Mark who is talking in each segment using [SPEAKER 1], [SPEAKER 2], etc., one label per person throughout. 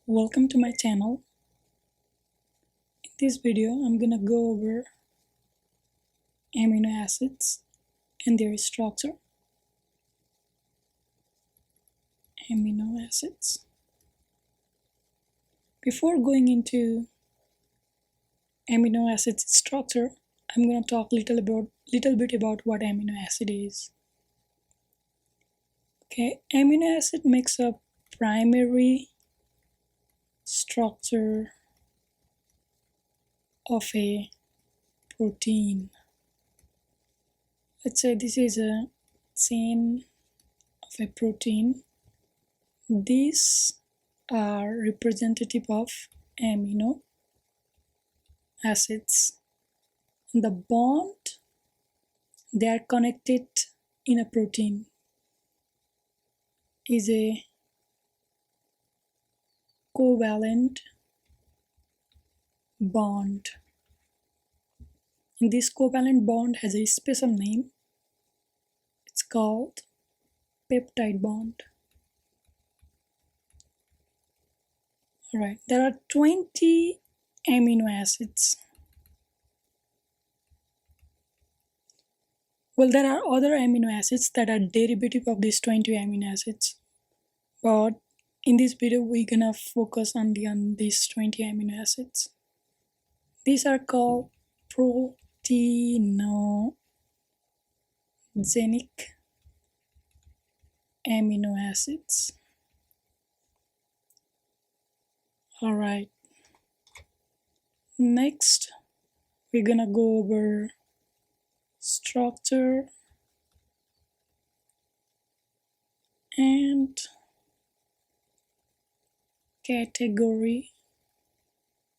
[SPEAKER 1] Welcome to my channel. In this video, I'm gonna go over amino acids and their structure. Amino acids. Before going into amino acids structure, I'm gonna talk little bit about what amino acid is. Okay, amino acid makes up primary structure of a protein. Let's say this is a chain of a protein. These are representative of amino acids. The bond they are connected in a protein is a covalent bond. And this covalent bond has a special name. It's called peptide bond. Alright, there are 20 amino acids. Well, there are other amino acids that are derivative of these 20 amino acids. But in this video, we're gonna focus only on these 20 amino acids. These are called proteinogenic amino acids. Alright, next we're gonna go over structure and category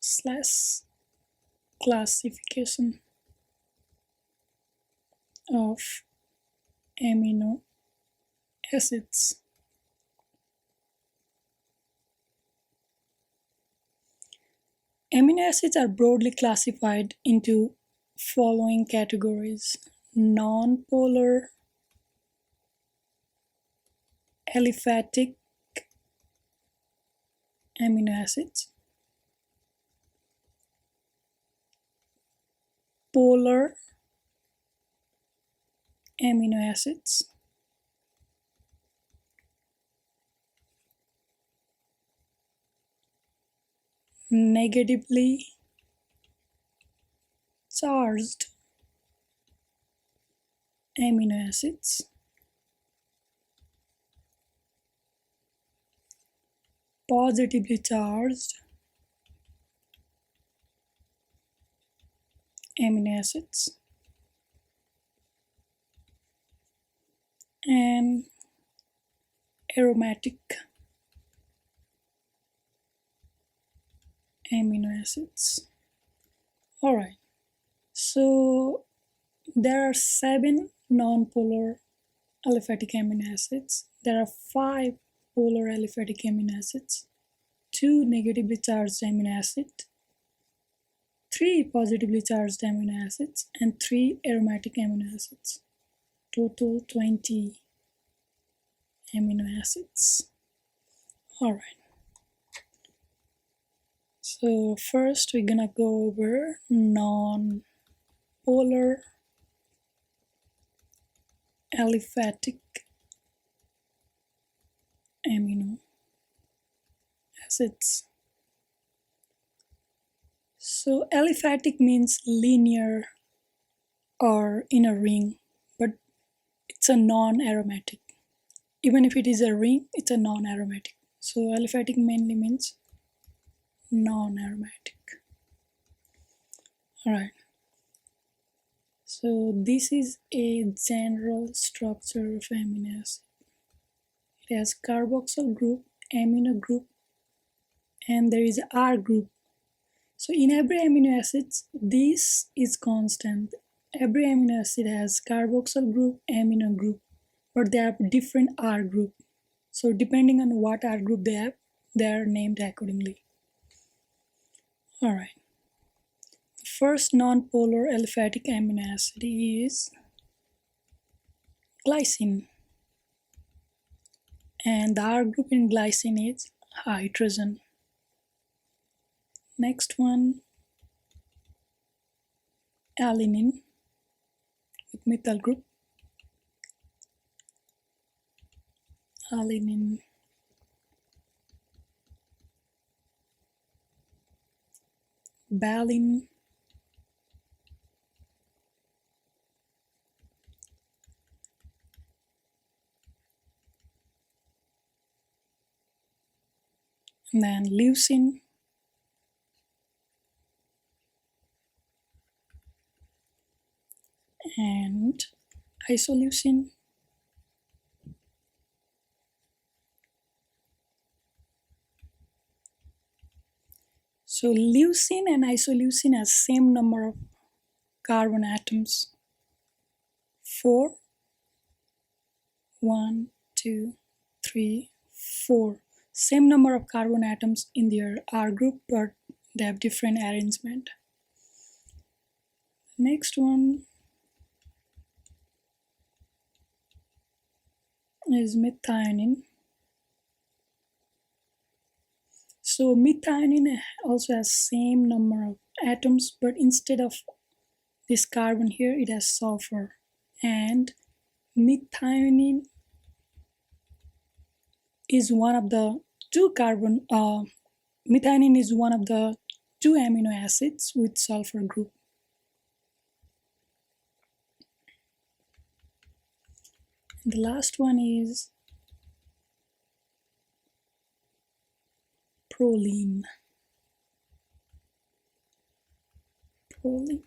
[SPEAKER 1] / classification of amino acids. Amino acids are broadly classified into following categories: non-polar, aliphatic amino acids, polar amino acids, negatively charged amino acids, positively charged amino acids, and aromatic amino acids. Alright, so there are 7 non-polar aliphatic amino acids. There are 5 polar aliphatic amino acids, 2 negatively charged amino acids, 3 positively charged amino acids, and 3 aromatic amino acids. Total 20 amino acids. Alright. So first we're gonna go over non-polar aliphatic amino acids. So aliphatic means linear or in a ring, but it's a non-aromatic. Even if it is a ring, it's a non-aromatic. So aliphatic mainly means non-aromatic. Alright. So this is a general structure of amino acid. It has carboxyl group, amino group, and there is R group. So in every amino acid, this is constant. Every amino acid has carboxyl group, amino group, but they have different R group. So depending on what R group they have, they are named accordingly. Alright. The first non-polar aliphatic amino acid is glycine. And the R group in glycine is hydrogen. Next one, alanine with methyl group. Alanine, valine, and then leucine, and isoleucine, so leucine and isoleucine has same number of carbon atoms, 4, 1, 2, 3, 4, same number of carbon atoms in their R group, but they have different arrangement. Next one is methionine. So methionine also has same number of atoms, but instead of this carbon here, it has sulfur. And methionine is one of the methionine is one of the two amino acids with sulfur group. The last one is proline. Proline.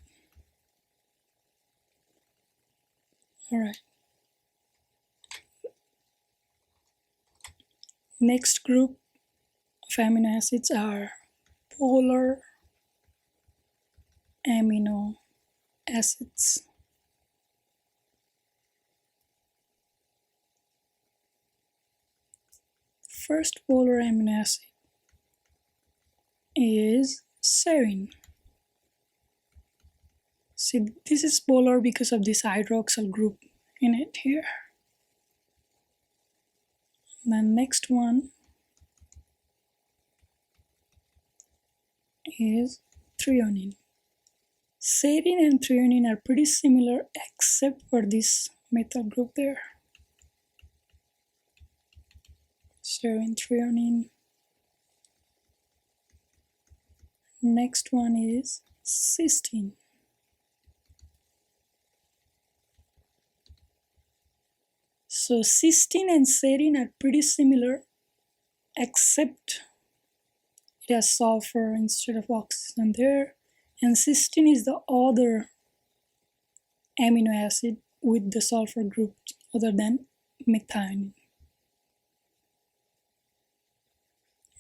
[SPEAKER 1] All right. Next group of amino acids are polar amino acids. First polar amino acid is serine. See, this is polar because of this hydroxyl group in it here. The next one is threonine. Serine and threonine are pretty similar except for this methyl group there. Serine, threonine. Next one is cysteine. So cysteine and serine are pretty similar except it has sulfur instead of oxygen there, and cysteine is the other amino acid with the sulfur group other than methionine.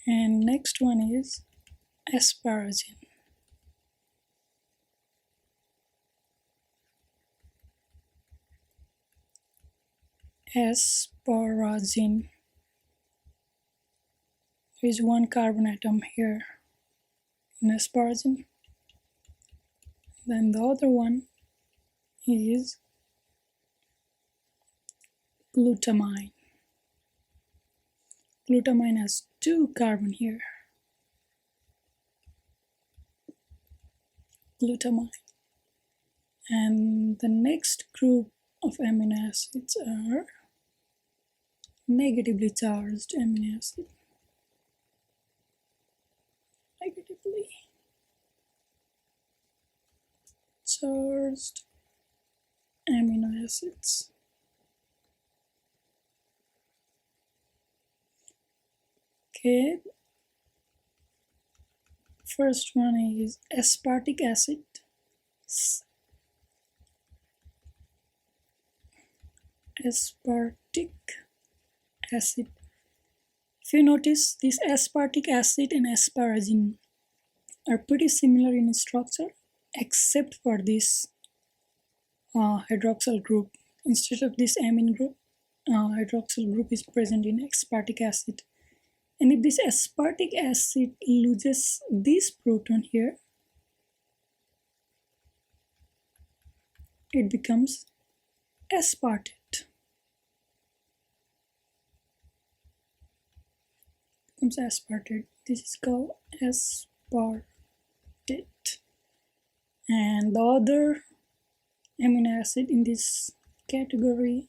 [SPEAKER 1] And next one is asparagine. Asparagine. There is one carbon atom here in asparagine. Then the other one is glutamine. Glutamine has two carbon here. Glutamine. And the next group of amino acids are negatively charged amino acid. Negatively charged amino acids. Okay, first one is aspartic acid. Aspartic acid. If you notice, this aspartic acid and asparagine are pretty similar in structure except for this hydroxyl group. Instead of this amine group, hydroxyl group is present in aspartic acid. And if this aspartic acid loses this proton here, it becomes aspartate. Aspartate. This is called aspartate. aspartate. And the other amino acid in this category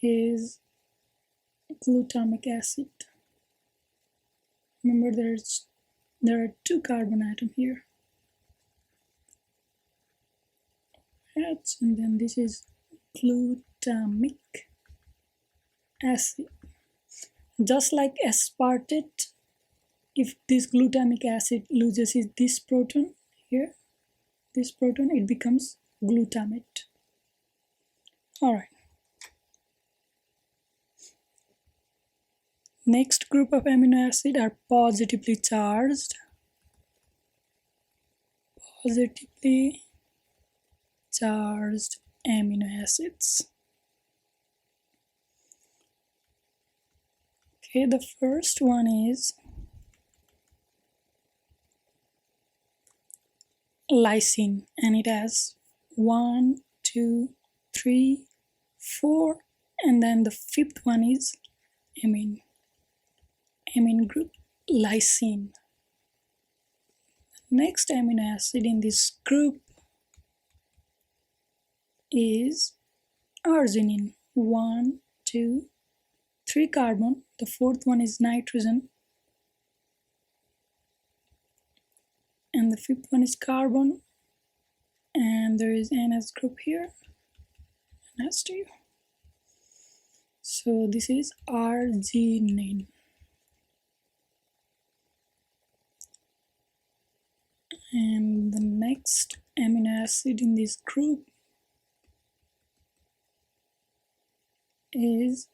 [SPEAKER 1] is glutamic acid. Remember, there are 2 carbon atoms here. And then this is glutamic acid. Just like aspartate, if this glutamic acid loses this proton here, this proton, it becomes glutamate. Alright. Next group of amino acid are positively charged. Positively charged amino acids. Okay, the first one is lysine, and it has 1, 2, 3, 4, and then the 5th one is amine. Amine group, lysine. Next amino acid in this group is arginine. 1, 2, 3 carbon. The 4th one is nitrogen. And the 5th one is carbon. And there is NS group here. NS2. So this is arginine. And the next amino acid in this group is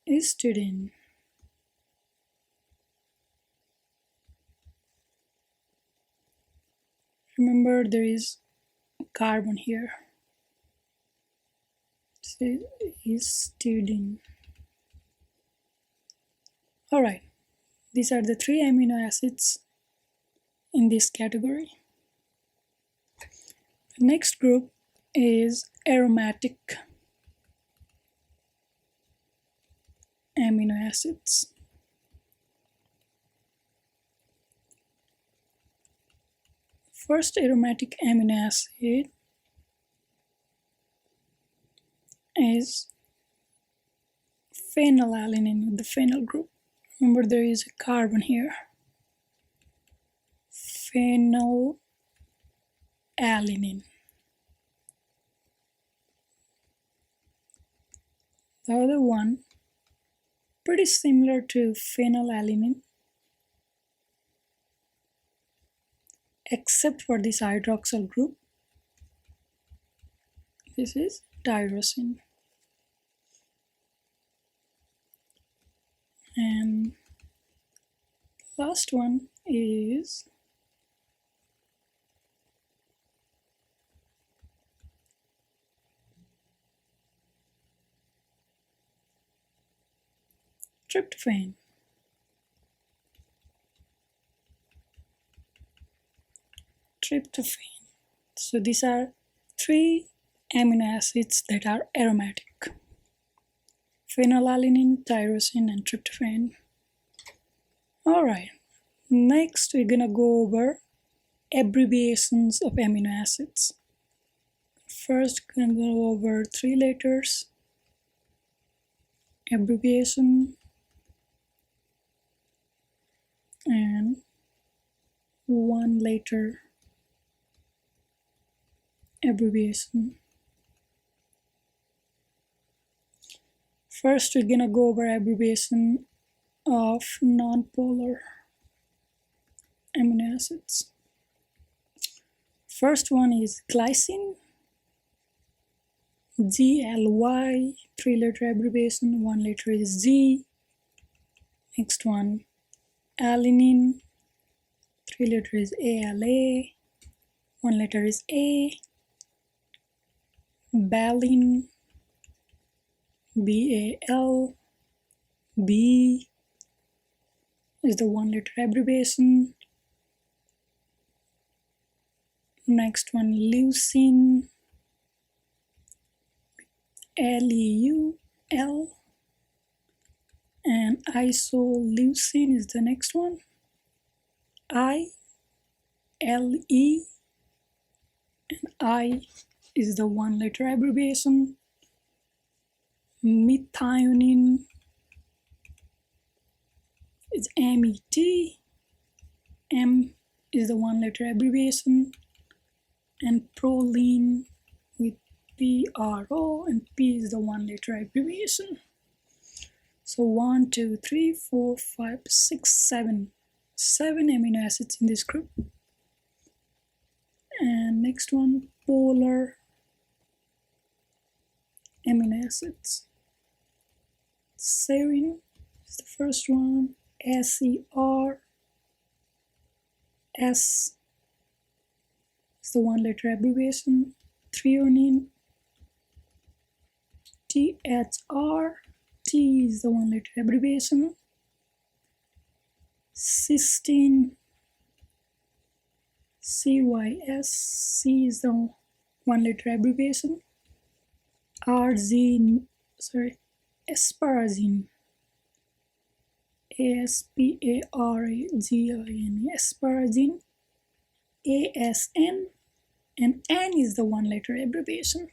[SPEAKER 1] histidine. Remember, there is carbon here. So histidine. Alright, these are the 3 amino acids in this category. The next group is aromatic amino acids. First aromatic amino acid is phenylalanine with the phenyl group. Remember, there is a carbon here. Phenylalanine. The other one, pretty similar to phenylalanine, except for this hydroxyl group. This is tyrosine. And last one is tryptophan. Tryptophan. So these are 3 amino acids that are aromatic. Phenylalanine, tyrosine, and tryptophan. Alright, next we're gonna go over abbreviations of amino acids. First, we're gonna go over 3 letters abbreviation and 1 letter abbreviation. First, we're gonna go over abbreviation of non-polar amino acids. First one is glycine, GLY, 3-letter abbreviation, 1 letter is G. Next one, alanine, 3 letter is ALA, 1 letter is A. Valine, BAL, B is the 1-letter abbreviation. Next one, leucine, LEUL, and isoleucine is the next one, I LE, and I is the one-letter abbreviation. Methionine is MET, M is the one-letter abbreviation, and proline with PRO, and P is the one-letter abbreviation. So 1, 2, 3, 4, 5, 6, 7. 7 amino acids in this group. And next one, polar amino acids. Serine is the first one. SER, S is the one-letter abbreviation. Threonine, THR, T is the one-letter abbreviation. Cysteine, CYS, C is the one-letter abbreviation. Asparagine, ASPARAGINE, asparagine, ASN, and N is the one-letter abbreviation.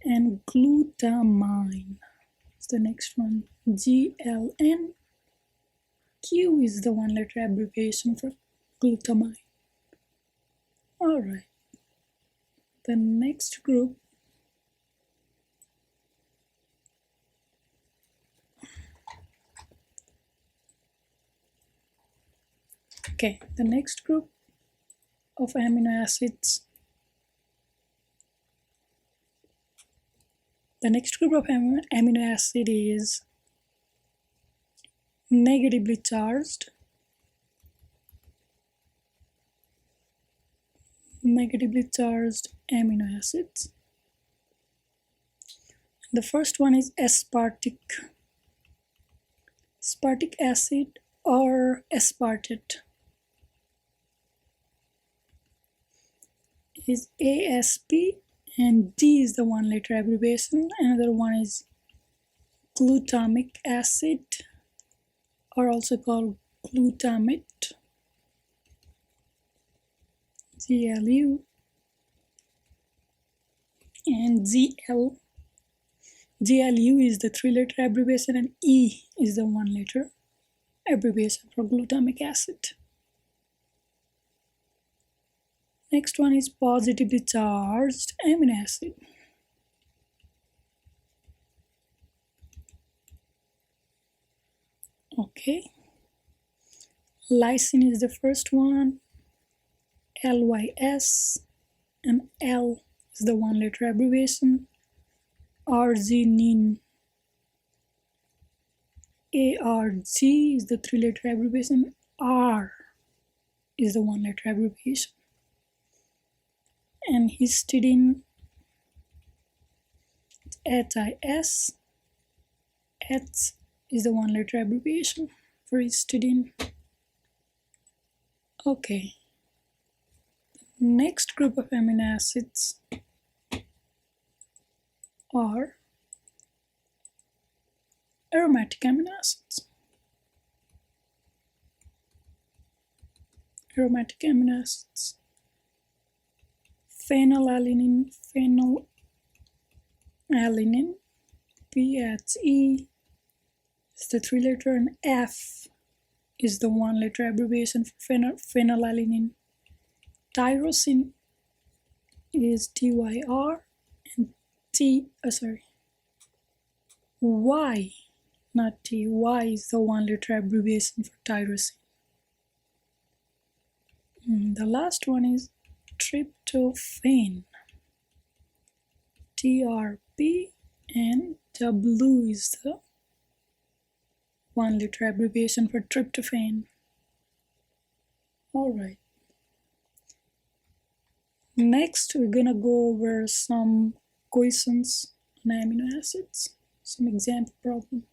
[SPEAKER 1] And glutamine is the next one. GLN, Q is the one-letter abbreviation for glutamine. Alright, the next group the next group of amino acids. The next group of amino acid is negatively charged. Negatively charged amino acids. The first one is aspartic. Aspartic acid or aspartate is ASP, and D is the one-letter abbreviation. Another one is glutamic acid, or also called glutamate, GLU, and GL. GLU is the three-letter abbreviation, and E is the one-letter abbreviation for glutamic acid. Next one is positively charged amino acid. Okay. Lysine is the first one. LYS, and L is the one-letter abbreviation. Arginine, ARG is the three-letter abbreviation. R is the one-letter abbreviation. And histidine, HIS, H is the one-letter abbreviation for histidine. Okay. Next group of amino acids are aromatic amino acids. Aromatic amino acids. Phenylalanine, PHE is the three-letter, and F is the one-letter abbreviation for phenylalanine. Tyrosine is TYR, and Y, not T, Y is the one-letter abbreviation for tyrosine. The last one is tryptophan, TRP, and W is the one-letter abbreviation for tryptophan. Alright. Next, we're gonna go over some questions on amino acids, some example problem.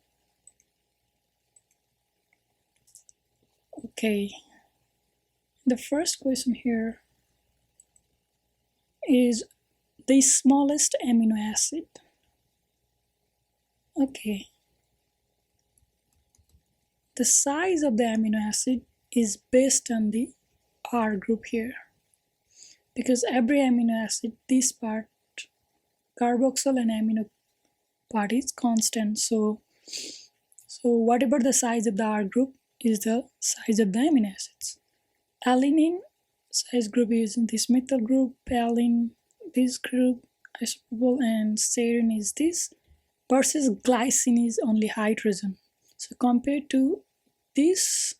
[SPEAKER 1] Okay, the first question here is the smallest amino acid. Okay, the size of the amino acid is based on the R group here, because every amino acid, this part, carboxyl and amino part is constant. So whatever the size of the R group is the size of the amino acids. Alanine size group is this methyl group, alanine this group, isopropyl, and serine is this, versus glycine is only hydrogen. So compared to this,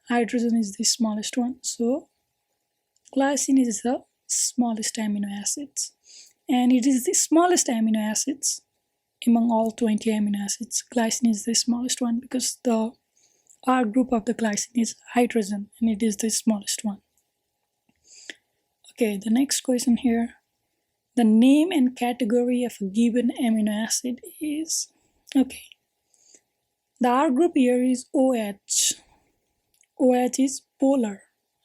[SPEAKER 1] hydrogen is the smallest one. So glycine is the smallest amino acids, and it is the smallest amino acids among all 20 amino acids. Glycine is the smallest one because the R group of the glycine is hydrogen and it is the smallest one. Okay, the next question here. The name and category of a given amino acid is, okay, the R group here is OH. OH is polar.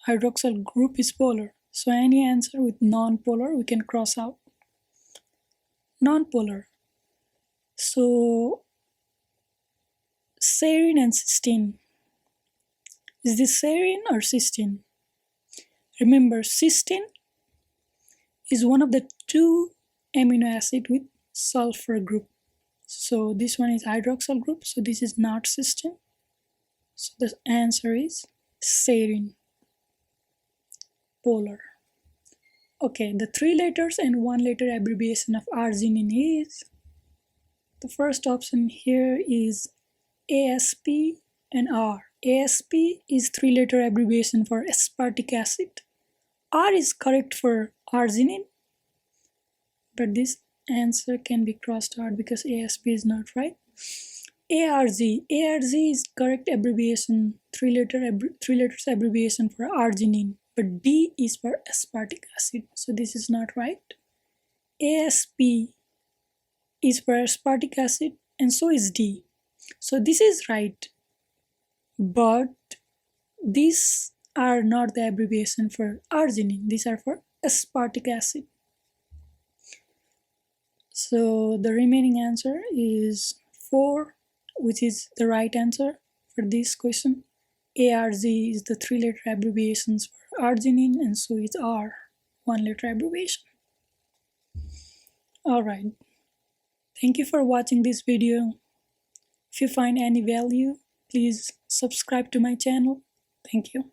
[SPEAKER 1] Hydroxyl group is polar. So any answer with non-polar we can cross out. Non-polar. So serine and cysteine. Is this serine or cysteine? Remember, cysteine is one of the two amino acid with sulfur group. So this one is hydroxyl group, so this is not cysteine. So the answer is serine, polar. Okay, the 3 letters and 1 letter abbreviation of arginine is, the first option here is ASP and R. ASP is 3 letter abbreviation for aspartic acid. R is correct for arginine, but this answer can be crossed out because ASP is not right. ARG is correct abbreviation, 3 letters abbreviation for arginine, but D is for aspartic acid, so this is not right. ASP is for aspartic acid and so is D, so this is right, but these are not the abbreviation for arginine, these are for aspartic acid. So the remaining answer is 4, which is the right answer for this question. ARG is the 3 letter abbreviations for arginine and so is R, 1 letter abbreviation. Alright, thank you for watching this video. If you find any value, please subscribe to my channel. Thank you.